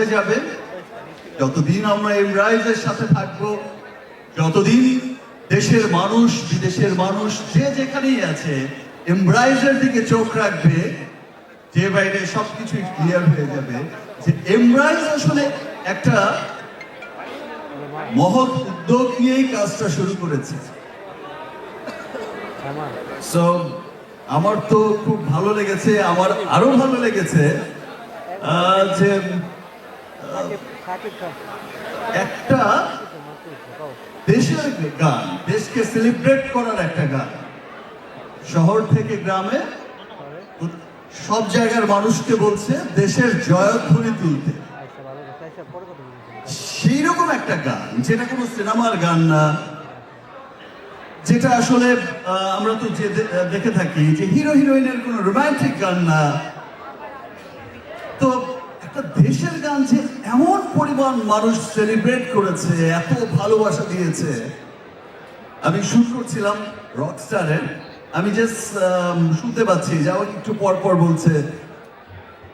হয়ে যাবে যতদিন আমরা এমরাইজের সাথে থাকবো, যতদিন দেশের মানুষ বিদেশের মানুষ যে যেখানেই আছে এমরাইজের দিকে চোখ রাখবে, যে বাইরে সবকিছুই ক্লিয়ার হয়ে যাবে যে এমরাইজ আসলে একটা মহৎ উদ্যোগ নিয়েই কাজটা শুরু করেছে। সো আমার তো খুব ভালো লেগেছে, আমার আরো ভালো লেগেছে যে একটা দেশের গান, দেশকে সেলিব্রেট করার একটা গান, শহর থেকে গ্রামে সব জায়গার মানুষকে বলছে দেশের জয়ধ্বনি তুলতে। সেই রকম একটা গান, যেটা কোনো সিনেমার গান না, যেটা আসলে আমরা তো যে দেখে থাকি যে হিরো হিরোইনের কোনো রোমান্টিক গান না, তো একটা দেশের গান যে এমন পরিমাণ মানুষ সেলিব্রেট করেছে, এত ভালোবাসা দিয়েছে। আমি শুট করছিলাম রকস্টারের, আমি জাস্ট শুনতে পাচ্ছি যে আমাকে একটু পর পর বলছে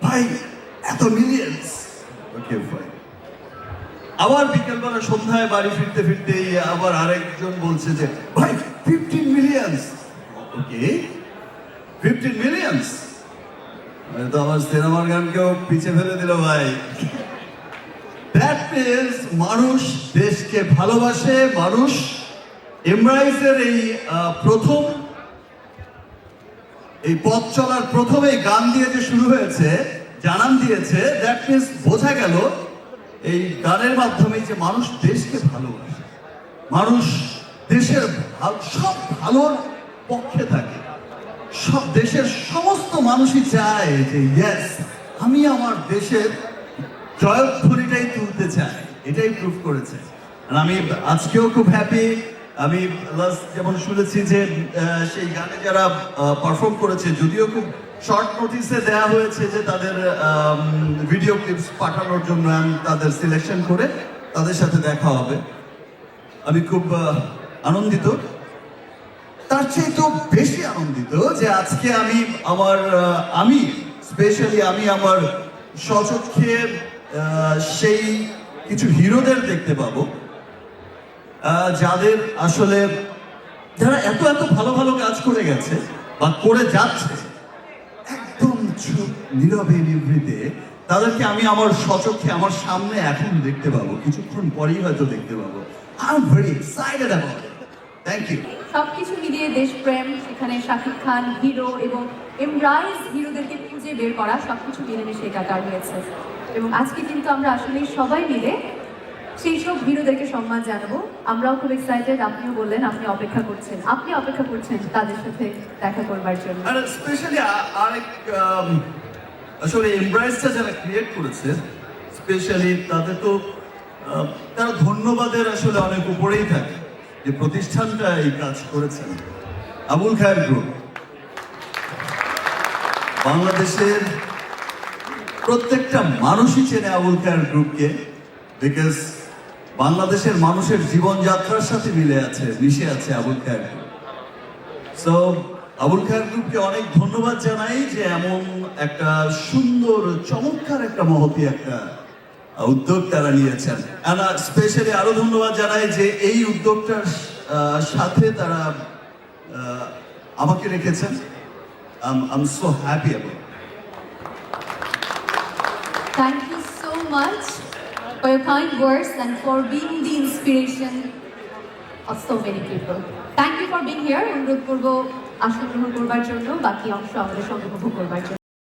ভাই এত মিলিয়ন্স, ওকে ফাইন। আবার বিকেলবেলা সন্ধ্যায় বাড়ি ফিরতে ফিরতে আবার আরেকজন বলছে যে ভাই 15 মিলিয়ন্স, ওকে 15 মিলিয়ন্স, তো আমার সিনেমার গানকেও পিছিয়ে ফেলে দিল ভাই। দ্যাট মিনস মানুষ দেশকে ভালোবাসে, মানুষ এমরাইজের এই প্রথম এই পথ চলার প্রথমে গান দিয়ে যে শুরু হয়েছে, জানান দিয়েছে, দ্যাট মিনস বোঝা গেল এই গানের মাধ্যমে যে মানুষ দেশকে ভালোবাসে, মানুষ দেশের সব ভালোর পক্ষে থাকে, সব দেশের সমস্ত মানুষই চায় যে ইয়েস আমি আমার দেশের জয়ধ্বনিটাই তুলতে চাই, এটাই প্রুভ করেছে। আর আমি আজকেও খুব হ্যাপি। আমি যেমন শুনেছি যে সেই গানে যারা পারফর্ম করেছে, যদিও খুব শর্ট নোটিসে দেয়া হয়েছে যে তাদের ভিডিও ক্লিপস পাঠানোর জন্য, তাদের সিলেকশন করে তাদের সাথে দেখা হবে। আমি খুব আনন্দিত, তার চেয়ে তো বেশি আনন্দিত যে আজকে আমি স্পেশালি আমার স্বচক্ষে সেই কিছু হিরোদের দেখতে পাবো যাদের আসলে যারা এত এত ভালো ভালো কাজ করে গেছে বা করে যাচ্ছে একদম চুপ নীরবে নিভৃতে, তাদেরকে আমি আমার স্বচক্ষে আমার সামনে এখন দেখতে পাবো, কিছুক্ষণ পরেই হয়তো দেখতে পাবো। I am very excited about it. Thank you. সবকিছু মিলিয়ে দেশপ্রেম, সেখানে শাকিব খান হিরো এবং এমরাইজ হিরোদেরকে খুঁজে বের করা, সবকিছু মিলেমিশে একাকার হয়েছে। এবং আজকে কিন্তু আমরা আসলে সবাই মিলে সেই সব হিরোদেরকে সম্মান জানাবো। আমরাও খুব এক্সাইটেড, আপনিও বললেন আপনি অপেক্ষা করছেন তাদের সাথে দেখা করবার জন্য। আর স্পেশালি আরেক আসলে এমব্রাইজটা যারা ক্রিয়েট করেছে, স্পেশালি তাদের তো তারা ধন্যবাদের আসলে অনেক উপরেই থাকে, যে প্রতিষ্ঠানটা এই কাজ করেছেন। আবুল খায়ের গ্রুপ, বাংলাদেশের প্রত্যেকটা মানুষই চেনে আবুল খায়ের গ্রুপকে, বিকজ বাংলাদেশের মানুষের জীবনযাত্রার সাথে মিশে আছে আবুল খায়ের গ্রুপ। সো আবুল খায়ের গ্রুপকে অনেক ধন্যবাদ জানাই যে এমন একটা সুন্দর চমৎকার একটা মহতি একটা উদ্যোগ তারা নিয়েছেন। স্পেশালি আরো ধন্যবাদ জানাই যে এই উদ্যোগটার সাথে তারা আমাকে রেখেছেন। I'm so happy about it. Thank you so much for your kind words and for being the inspiration of so many people. Thank you for being here. অনুরোধ করবো আসন গ্রহণ করবার জন্য, বাকি অংশ আমাদের সঙ্গে উপভোগ করবার জন্য।